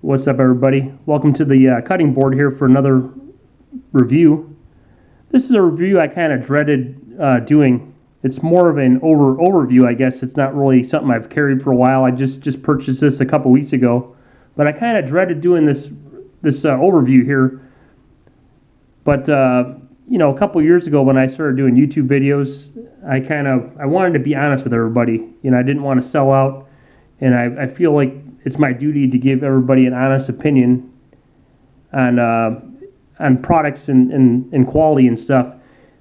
What's up, everybody? Welcome to the cutting board here for another review. This is a review I kind of dreaded doing. It's more of an overview, I guess. It's not really something I've carried for a while. I just purchased this a couple weeks ago, but I kind of dreaded doing this overview here. But a couple years ago when I started doing YouTube videos, I wanted to be honest with everybody. I didn't want to sell out, and I feel like it's my duty to give everybody an honest opinion on products and quality and stuff.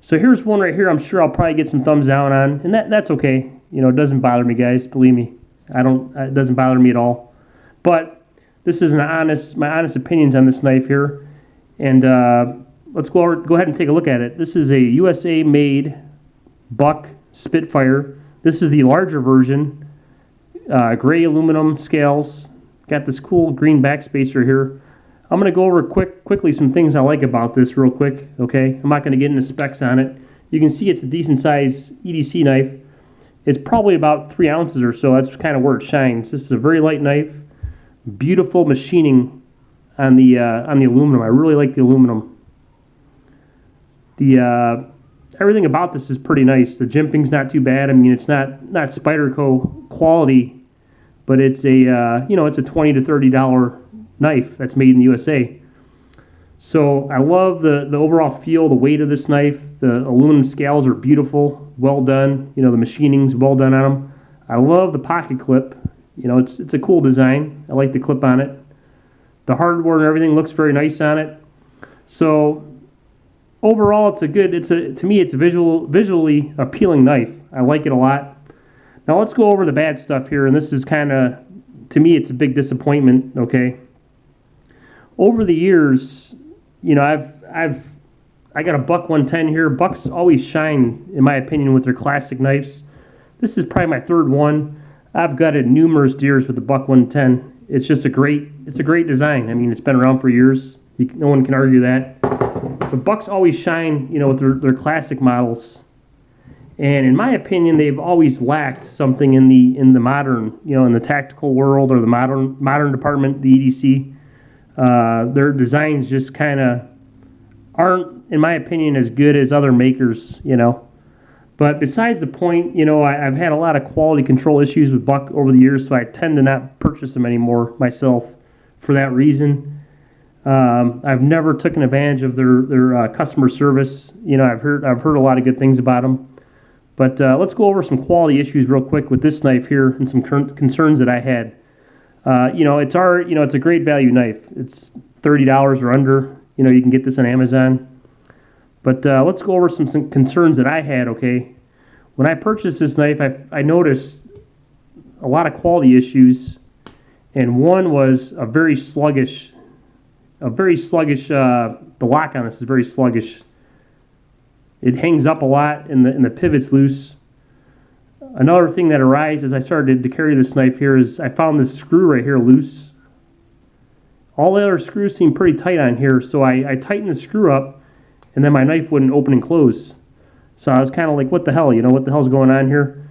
So here's one right here. I'm sure I'll probably get some thumbs down on, and that's okay. It doesn't bother me, guys. Believe me, it doesn't bother me at all. But this is my honest opinions on this knife here, and let's go ahead and take a look at it. This is a USA made buck Spitfire. This is the larger version. Gray aluminum scales. Got this cool green backspacer here. I'm going to go over quickly some things I like about this real quick, okay? I'm not going to get into specs on it. You can see it's a decent size EDC knife. It's probably about 3 ounces or so. That's kind of where it shines. This is a very light knife. Beautiful machining on the aluminum. I really like the aluminum. Everything about this is pretty nice. The jimping's not too bad. I mean, it's not Spyderco quality, but it's a it's a $20 to $30 knife that's made in the USA. So I love the overall feel, the weight of this knife. The aluminum scales are beautiful, well done. The machining's well done on them. I love the pocket clip. It's a cool design. I like the clip on it. The hardware and everything looks very nice on it. So overall, to me, it's a visually appealing knife. I like it a lot. Now let's go over the bad stuff here, and this is kind of, to me, it's a big disappointment. Okay. Over the years, I got a buck 110 here. Bucks always shine, in my opinion, with their classic knives. This is probably my third one. I've gutted numerous deers with the buck 110. It's just a great design. I mean, it's been around for years. No one can argue that. But bucks always shine, with their classic models. And in my opinion, they've always lacked something in the modern, in the tactical world or the modern department, the EDC. Their designs just kind of aren't, in my opinion, as good as other makers, But besides the point, I've had a lot of quality control issues with buck over the years, so I tend to not purchase them anymore myself for that reason. I've never taken advantage of their customer service. I've heard a lot of good things about them. But let's go over some quality issues real quick with this knife here and some concerns that I had. It's a great value knife. It's $30 or under. You can get this on Amazon. But let's go over some concerns that I had. Okay, when I purchased this knife, I noticed a lot of quality issues, and one was a very sluggish. The lock on this is very sluggish. It hangs up a lot, and the pivot's loose. Another thing that arises as I started to carry this knife here is I found this screw right here loose. All the other screws seem pretty tight on here, so I tightened the screw up, and then my knife wouldn't open and close. So I was kind of like, what the hell? What the hell's going on here?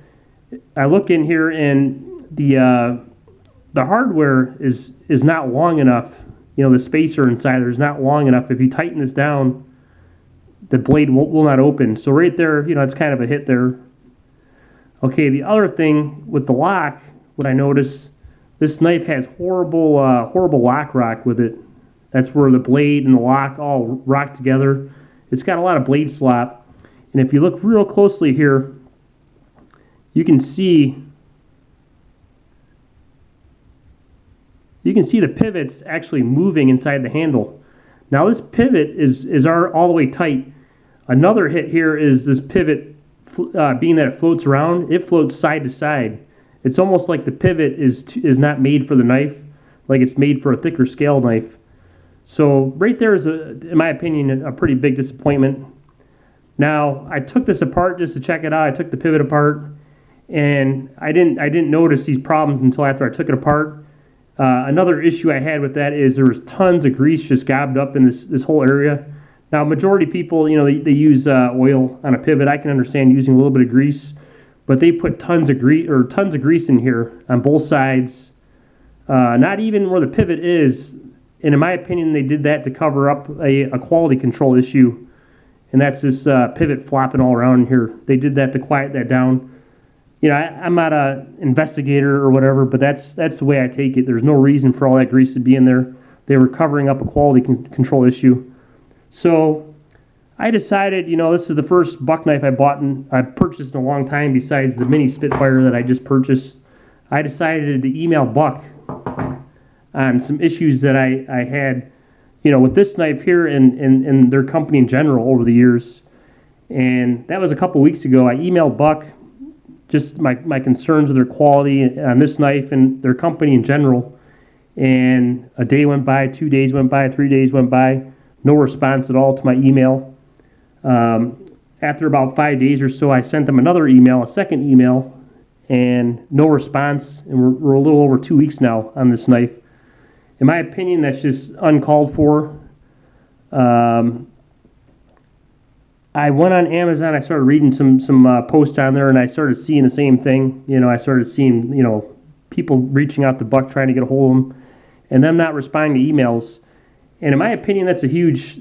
I look in here, and the hardware is not long enough. The spacer inside there is not long enough. If you tighten this down, the blade will not open. So right there, it's kind of a hit there. Okay, the other thing with the lock, what I noticed, this knife has horrible lock with it. That's where the blade and the lock all rock together. It's got a lot of blade slop. And if you look real closely here, you can see the pivots actually moving inside the handle. Now this pivot is all the way tight. Another hit here is this pivot, being that it floats around, it floats side to side. It's almost like the pivot is not made for the knife, like it's made for a thicker scale knife. So right there is, in my opinion, a pretty big disappointment. Now I took this apart just to check it out. I took the pivot apart, and I didn't notice these problems until after I took it apart. Another issue I had with that is there was tons of grease just gobbed up in this whole area. Now, majority of people, they use oil on a pivot. I can understand using a little bit of grease, but they put tons of grease in here on both sides. Not even where the pivot is. And in my opinion, they did that to cover up a quality control issue. And that's this pivot flopping all around here. They did that to quiet that down. I'm not an investigator or whatever, but that's the way I take it. There's no reason for all that grease to be in there. They were covering up a quality control issue. So I decided, this is the first buck knife I've purchased in a long time besides the mini Spitfire that I just purchased. I decided to email Buck on some issues that I had, with this knife here and their company in general over the years. And that was a couple weeks ago. I emailed Buck just my concerns with their quality on this knife and their company in general. And a day went by, 2 days went by, 3 days went by, no response at all to my email. After about 5 days or so, I sent them another email, a second email, and no response. And we're a little over 2 weeks now on this knife. In my opinion, that's just uncalled for. I went on Amazon. I started reading some posts on there, and I started seeing the same thing. I started seeing people reaching out to Buck trying to get a hold of them, and them not responding to emails. And in my opinion, that's a huge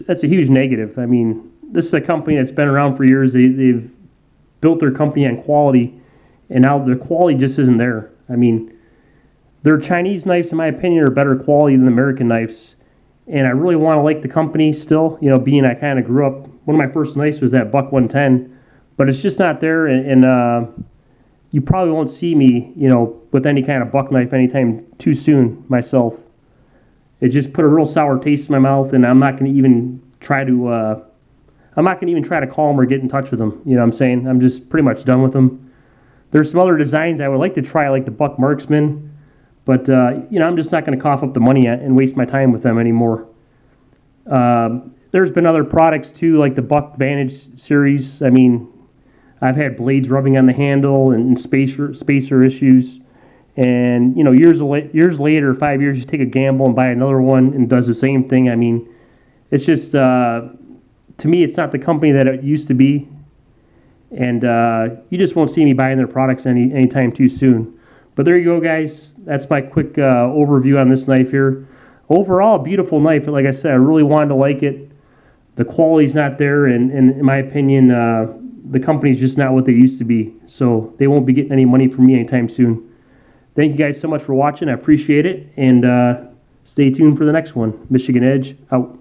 negative. I mean, this is a company that's been around for years. They've built their company on quality, and now their quality just isn't there. I mean, their Chinese knives, in my opinion, are better quality than American knives. And I really want to like the company still, being I kind of grew up. One of my first knives was that Buck 110, but it's just not there. And you probably won't see me, with any kind of buck knife anytime too soon myself. It just put a real sour taste in my mouth, and I'm not going to even try to. I'm not going to even try to call them or get in touch with them. You know what I'm saying? I'm just pretty much done with them. There's some other designs I would like to try, like the Buck Marksman. But, I'm just not going to cough up the money and waste my time with them anymore. There's been other products, too, like the Buck Vantage series. I mean, I've had blades rubbing on the handle and spacer issues. And, years later, 5 years, you take a gamble and buy another one and does the same thing. I mean, it's just, to me, it's not the company that it used to be. And you just won't see me buying their products anytime too soon. But there you go, guys. That's my quick overview on this knife here. Overall, beautiful knife. Like I said, I really wanted to like it. The quality's not there, and in my opinion, the company's just not what they used to be. So they won't be getting any money from me anytime soon. Thank you guys so much for watching. I appreciate it, and stay tuned for the next one. Michigan Edge, out.